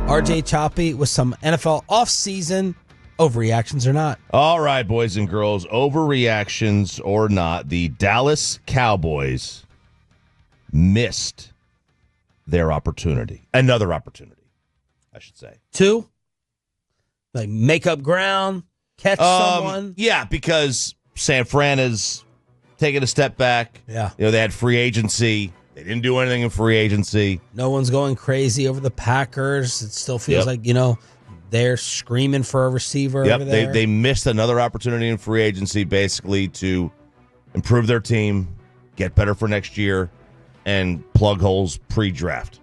RJ Choppy with some NFL offseason overreactions or not. All right, boys and girls, overreactions or not, the Dallas Cowboys missed their opportunity. Another opportunity, I should say. 2? Like make up ground, catch someone? Yeah, because San Fran is taking a step back. Yeah. They had free agency. They didn't do anything in free agency. No one's going crazy over the Packers. It still feels like, they're screaming for a receiver over there. They missed another opportunity in free agency basically to improve their team, get better for next year, and plug holes pre-draft.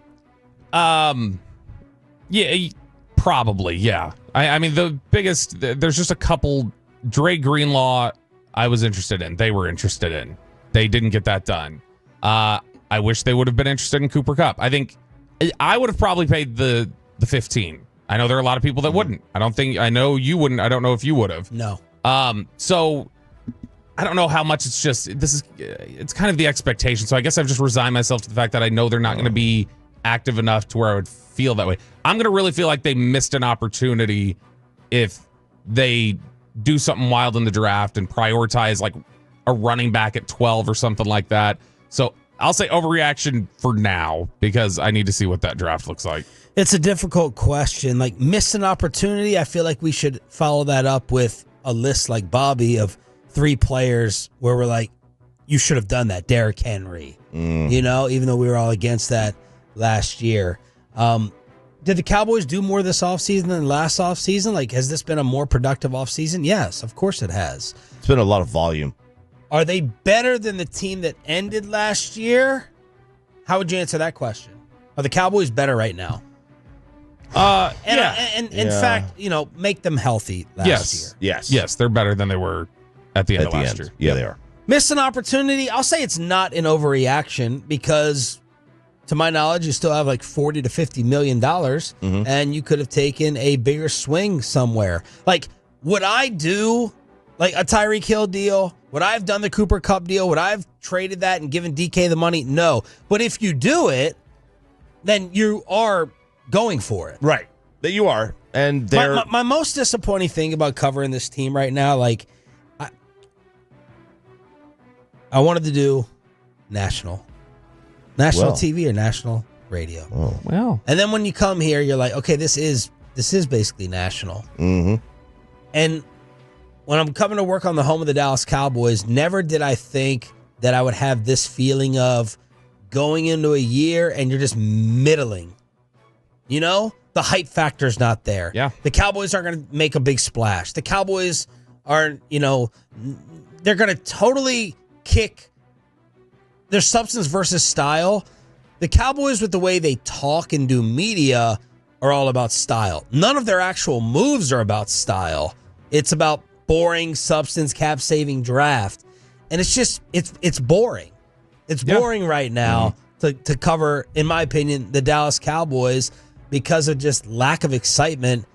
Yeah, probably, yeah. I mean, the biggest, there's just a couple. Dre Greenlaw, I was interested in. They were interested in. They didn't get that done. I wish they would have been interested in Cooper Kupp. I think I would have probably paid the 15. I know there are a lot of people that wouldn't. I know you wouldn't. I don't know if you would have. No. So I don't know how much it's kind of the expectation. So I guess I've just resigned myself to the fact that I know they're not going to be active enough to where I would feel that way. I'm going to really feel like they missed an opportunity if they do something wild in the draft and prioritize like a running back at 12 or something like that. So I'll say overreaction for now because I need to see what that draft looks like. It's a difficult question. Like, missed an opportunity, I feel like we should follow that up with a list like Bobby of 3 players where we're like, you should have done that. Derrick Henry, even though we were all against that last year. Did the Cowboys do more this offseason than last offseason? Like, has this been a more productive offseason? Yes, of course it has. It's been a lot of volume. Are they better than the team that ended last year? How would you answer that question? Are the Cowboys better right now? In fact, make them healthy last year. Yes, they're better than they were at the end of last year. Yeah, they are. Missed an opportunity. I'll say it's not an overreaction because, to my knowledge, you still have like $40 to $50 million, and you could have taken a bigger swing somewhere. Like, would I do like a Tyreek Hill deal? Would I have done the Cooper Kupp deal? Would I have traded that and given DK the money? No. But if you do it, then you are going for it. Right. That you are. And my most disappointing thing about covering this team right now, like, I wanted to do national TV or national radio. Oh. Well. And then when you come here, you're like, okay, this is basically national. Mm-hmm. And when I'm coming to work on the home of the Dallas Cowboys, never did I think that I would have this feeling of going into a year and you're just middling. The hype factor's not there. Yeah. The Cowboys aren't going to make a big splash. The Cowboys aren't, they're going to totally kick their substance versus style. The Cowboys, with the way they talk and do media, are all about style. None of their actual moves are about style. It's about boring substance, cap-saving draft. And it's just, it's boring. It's boring right now to cover, in my opinion, the Dallas Cowboys because of just lack of excitement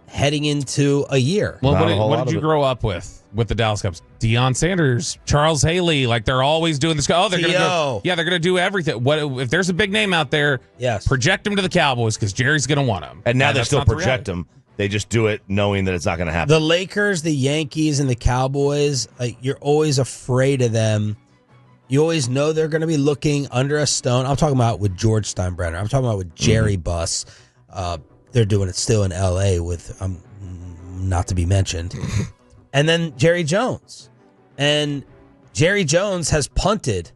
heading into a year. Well, what did you grow up with the Dallas Cowboys? Deion Sanders, Charles Haley, like they're always doing this. Oh, they're going to go. Yeah, they're going to do everything. What if there's a big name out there? Yes, project him to the Cowboys because Jerry's going to want him. And now they still project him. They just do it knowing that it's not going to happen. The Lakers, the Yankees, and the Cowboys, like, you're always afraid of them. You always know they're going to be looking under a stone. I'm talking about with George Steinbrenner. I'm talking about with Jerry Buss. They're doing it still in L.A. with not to be mentioned. And then Jerry Jones. And Jerry Jones has punted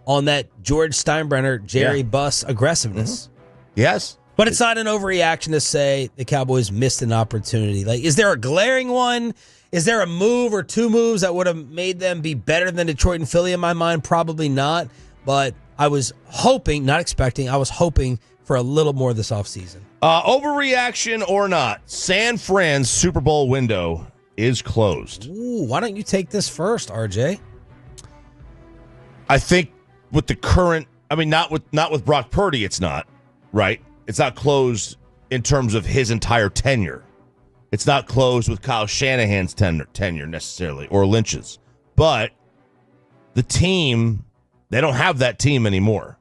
on that George Steinbrenner, Jerry Buss aggressiveness. Yes. But it's not an overreaction to say the Cowboys missed an opportunity. Like, is there a glaring one? Is there a move or 2 moves that would have made them be better than Detroit and Philly in my mind? Probably not. But I was hoping, not expecting, I was hoping for a little more this offseason. Overreaction or not, San Fran's Super Bowl window is closed. Ooh, why don't you take this first, RJ? I think with the current, not with Brock Purdy, it's not, right? It's not closed in terms of his entire tenure. It's not closed with Kyle Shanahan's tenure necessarily, or Lynch's. But the team, they don't have that team anymore.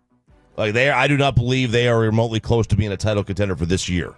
Like I do not believe they are remotely close to being a title contender for this year.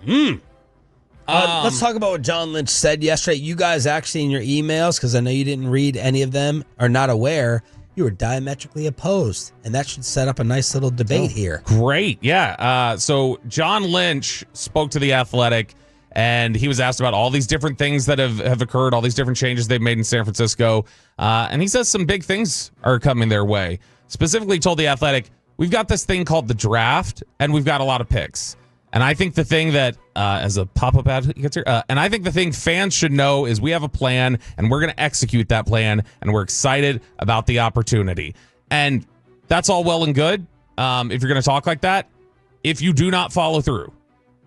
Let's talk about what John Lynch said yesterday. You guys actually in your emails, because I know you didn't read any of them, are not aware, you were diametrically opposed. And that should set up a nice little debate here. Great. Yeah. So John Lynch spoke to The Athletic, and he was asked about all these different things that have occurred, all these different changes they've made in San Francisco. And he says some big things are coming their way. Specifically told The Athletic, we've got this thing called the draft, and we've got a lot of picks. And I think the thing that, as a pop-up ad gets here, and I think the thing fans should know is we have a plan, and we're going to execute that plan, and we're excited about the opportunity. And that's all well and good if you're going to talk like that. If you do not follow through,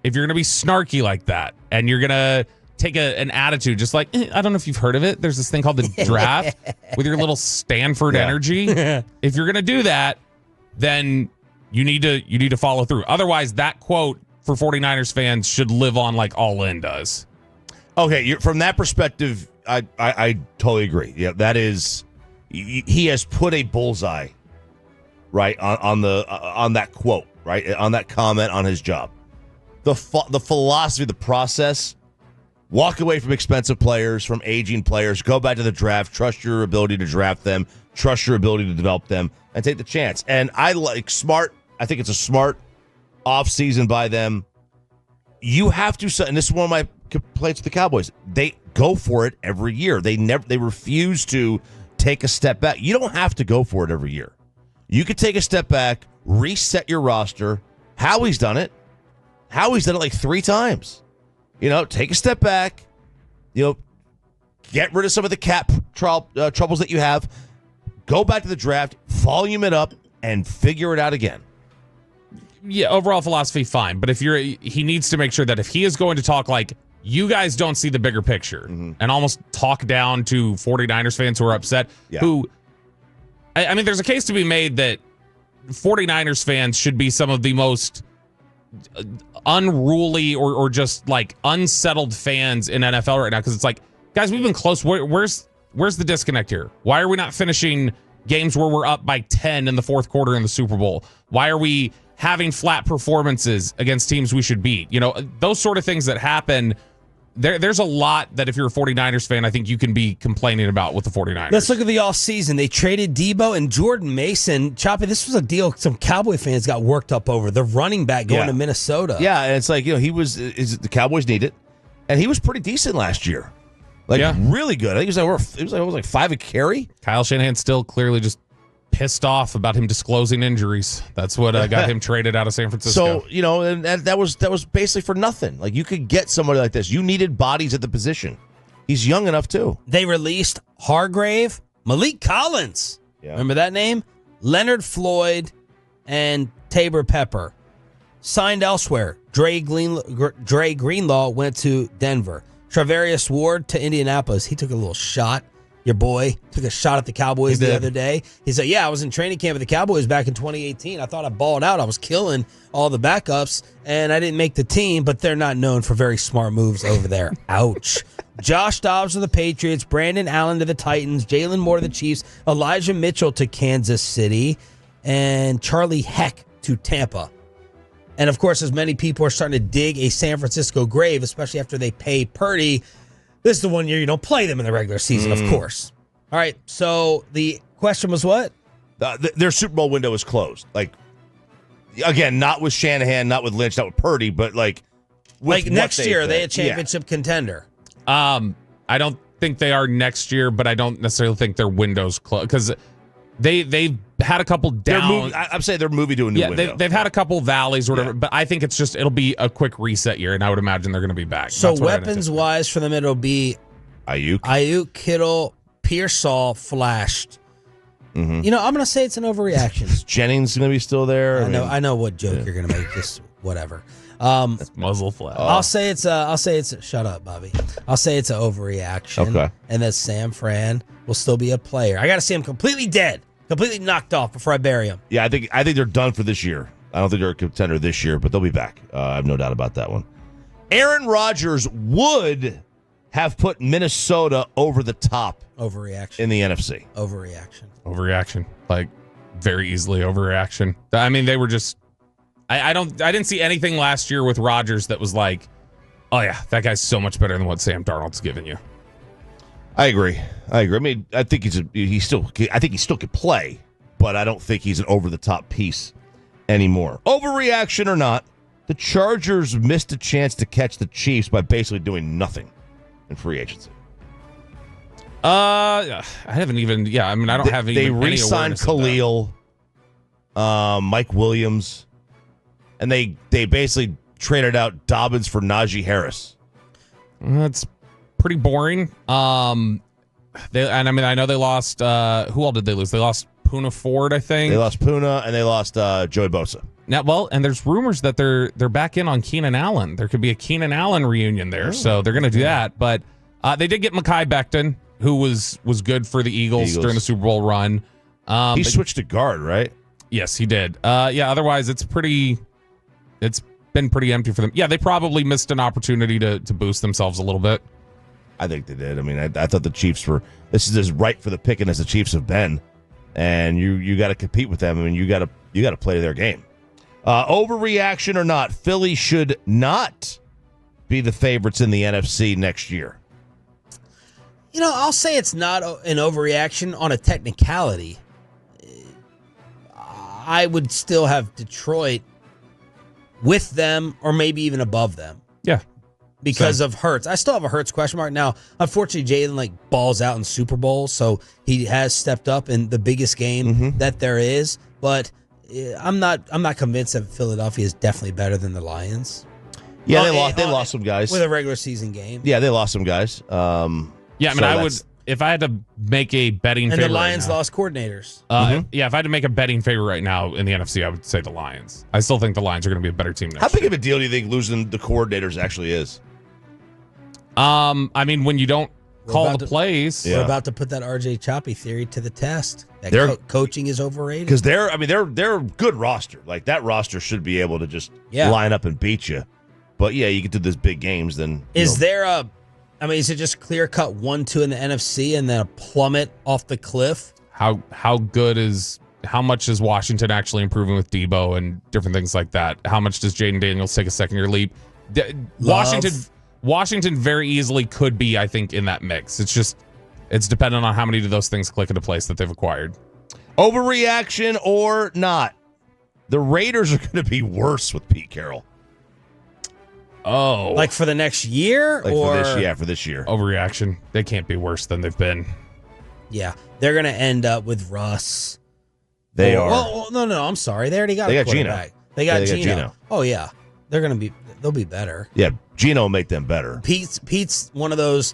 if you're going to be snarky like that, and you're going to take an attitude just like, I don't know if you've heard of it. There's this thing called the draft with your little Stanford energy. If you're going to do that, then you need to follow through. Otherwise, that quote for 49ers fans should live on like All In does. Okay, from that perspective, I totally agree. Yeah, that is, he has put a bullseye right on that quote, right on that comment on his job. The philosophy, the process. Walk away from expensive players, from aging players. Go back to the draft. Trust your ability to draft them. Trust your ability to develop them, and take the chance. And I like smart. I think it's a smart offseason by them. You have to, and this is one of my complaints with the Cowboys. They go for it every year. They refuse to take a step back. You don't have to go for it every year. You could take a step back, reset your roster. Howie's done it. Howie's done it like 3 times. Take a step back. Get rid of some of the cap troubles that you have. Go back to the draft, volume it up, and figure it out again. Yeah, overall philosophy, fine. But he needs to make sure that if he is going to talk like you guys don't see the bigger picture and almost talk down to 49ers fans who are upset, I mean, there's a case to be made that 49ers fans should be some of the most unruly or just like unsettled fans in NFL right now, because it's like, guys, we've been close. Where's the disconnect here? Why are we not finishing games where we're up by 10 in the fourth quarter in the Super Bowl? Why are we having flat performances against teams we should beat? Those sort of things that happen. There's a lot that if you're a 49ers fan, I think you can be complaining about with the 49ers. Let's look at the offseason. They traded Debo and Jordan Mason. Choppy, this was a deal some Cowboy fans got worked up over. The running back going to Minnesota. Yeah, and it's like, the Cowboys need it. And he was pretty decent last year. Really good. I think it was like 5 a carry. Kyle Shanahan still clearly just pissed off about him disclosing injuries. That's what got him traded out of San Francisco. So, and that was basically for nothing. Like, you could get somebody like this. You needed bodies at the position. He's young enough, too. They released Hargrave, Malik Collins. Yeah. Remember that name? Leonard Floyd and Tabor Pepper. Signed elsewhere. Dre Greenlaw went to Denver. Travarius Ward to Indianapolis. He took a little shot. Your boy took a shot at the Cowboys the other day. He said, I was in training camp with the Cowboys back in 2018. I thought I balled out. I was killing all the backups, and I didn't make the team, but they're not known for very smart moves over there. Ouch. Josh Dobbs to the Patriots, Brandon Allen to the Titans, Jalen Moore to the Chiefs, Elijah Mitchell to Kansas City, and Charlie Heck to Tampa. And, of course, as many people are starting to dig a San Francisco grave, especially after they pay Purdy, this is the one year you don't play them in the regular season, of course. All right, so the question was what? Their Super Bowl window is closed. Like, again, not with Shanahan, not with Lynch, not with Purdy, but like next year, are they a championship contender? I don't think they are next year, but I don't necessarily think their window's closed because they've had a couple down. I'm saying they're moving to a new window. They've had a couple valleys or whatever, but I think it'll be a quick reset year, and I would imagine they're going to be back. So weapons-wise for them, it'll be Ayuk, Kittle, Pearsall flashed. I'm going to say it's an overreaction. Jennings going to be still there? I know what joke you're going to make. Just whatever. Muzzle flash. I'll say it's shut up, Bobby. I'll say it's an overreaction. Okay. And that Sam Fran will still be a player. I got to see him completely dead, completely knocked off before I bury him. Yeah, I think they're done for this year. I don't think they're a contender this year, but they'll be back. I have no doubt about that one. Aaron Rodgers would have put Minnesota over the top. Overreaction. In the NFC. Overreaction. Overreaction. Like, very easily overreaction. I mean, they were just I didn't see anything last year with Rodgers that was like, oh yeah, that guy's so much better than what Sam Darnold's given you. I agree. I mean, I think he still can play, but I don't think he's an over the top piece anymore. Overreaction or not, the Chargers missed a chance to catch the Chiefs by basically doing nothing in free agency. I haven't even. Yeah, I mean, I don't have even. They any re-signed Khalil, Mike Williams, and they basically traded out Dobbins for Najee Harris. That's pretty boring. I know they lost. Who all did they lose? They lost Poona Ford, I think. They lost Poona and they lost Joey Bosa. Now, well, and there's rumors that they're back in on Keenan Allen. There could be a Keenan Allen reunion there, so they're going to do that. But they did get Mekhi Becton, who was good for the Eagles during the Super Bowl run. He switched to guard, right? Yes, he did. Otherwise, it's been pretty empty for them. Yeah, they probably missed an opportunity to boost themselves a little bit. I think they did. I mean, I thought the Chiefs were. This is as right for the picking as the Chiefs have been, and you got to compete with them. I mean, you got to play their game. Overreaction or not, Philly should not be the favorites in the NFC next year. I'll say it's not an overreaction on a technicality. I would still have Detroit with them or maybe even above them. Yeah. Because of Hurts. I still have a Hurts question mark. Now, unfortunately, Jalen balls out in Super Bowl, so he has stepped up in the biggest game that there is. But I'm not convinced that Philadelphia is definitely better than the Lions. Yeah, they lost some guys. With a regular season game. Yeah, they lost some guys. Yeah, I mean, I would, if I had to make a betting favorite. And the Lions lost coordinators. Yeah, if I had to make a betting favorite right now in the NFC, I would say the Lions. I still think the Lions are going to be a better team next year. How big of a deal do you think losing the coordinators actually is? I mean, when you don't call the plays. We're about to put that RJ Choppy theory to the test. That coaching is overrated. Because they're a good roster. Like, that roster should be able to just line up and beat you. But, yeah, you get to these big games, then. Is it just clear-cut 1-2 in the NFC and then a plummet off the cliff? How much is Washington actually improving with Debo and different things like that? How much does Jaden Daniels take a second-year leap? Washington very easily could be, I think, in that mix. It's dependent on how many of those things click into place that they've acquired. Overreaction or not, the Raiders are going to be worse with Pete Carroll. Oh. Like for the next year? For this year. Overreaction. They can't be worse than they've been. Yeah. They're going to end up with Russ. They are. Oh, no, I'm sorry. They already got a quarterback. Gino. They got Gino. Oh, yeah. They'll be better. Yeah, Gino will make them better. Pete's one of those,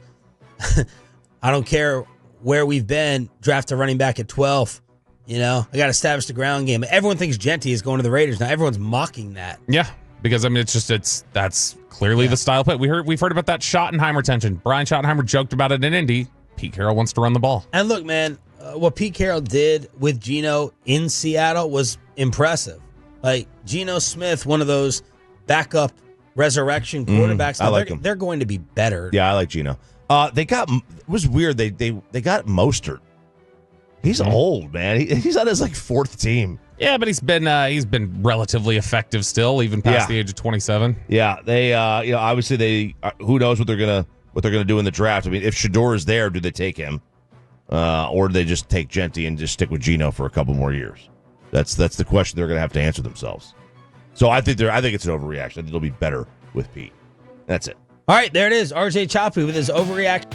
I don't care where we've been, draft a running back at 12. I got to establish the ground game. Everyone thinks Genty is going to the Raiders. Now everyone's mocking that. Yeah, because, I mean, that's clearly the style play. We've heard about that Schottenheimer tension. Brian Schottenheimer joked about it in Indy. Pete Carroll wants to run the ball. And look, man, what Pete Carroll did with Gino in Seattle was impressive. Like, Geno Smith, one of those backup resurrection quarterbacks. I like him. They're going to be better. Yeah, I like Gino. It was weird. They got Mostert. He's old, man. He's on his fourth team. Yeah, but he's been relatively effective still, even past the age of 27. Yeah, they obviously who knows what they're gonna do in the draft. I mean, if Shador is there, do they take him, or do they just take Genty and just stick with Gino for a couple more years? That's the question they're gonna have to answer themselves. So I think it's an overreaction. I think they'll be better with Pete. That's it. All right, there it is. RJ Choppy with his overreaction.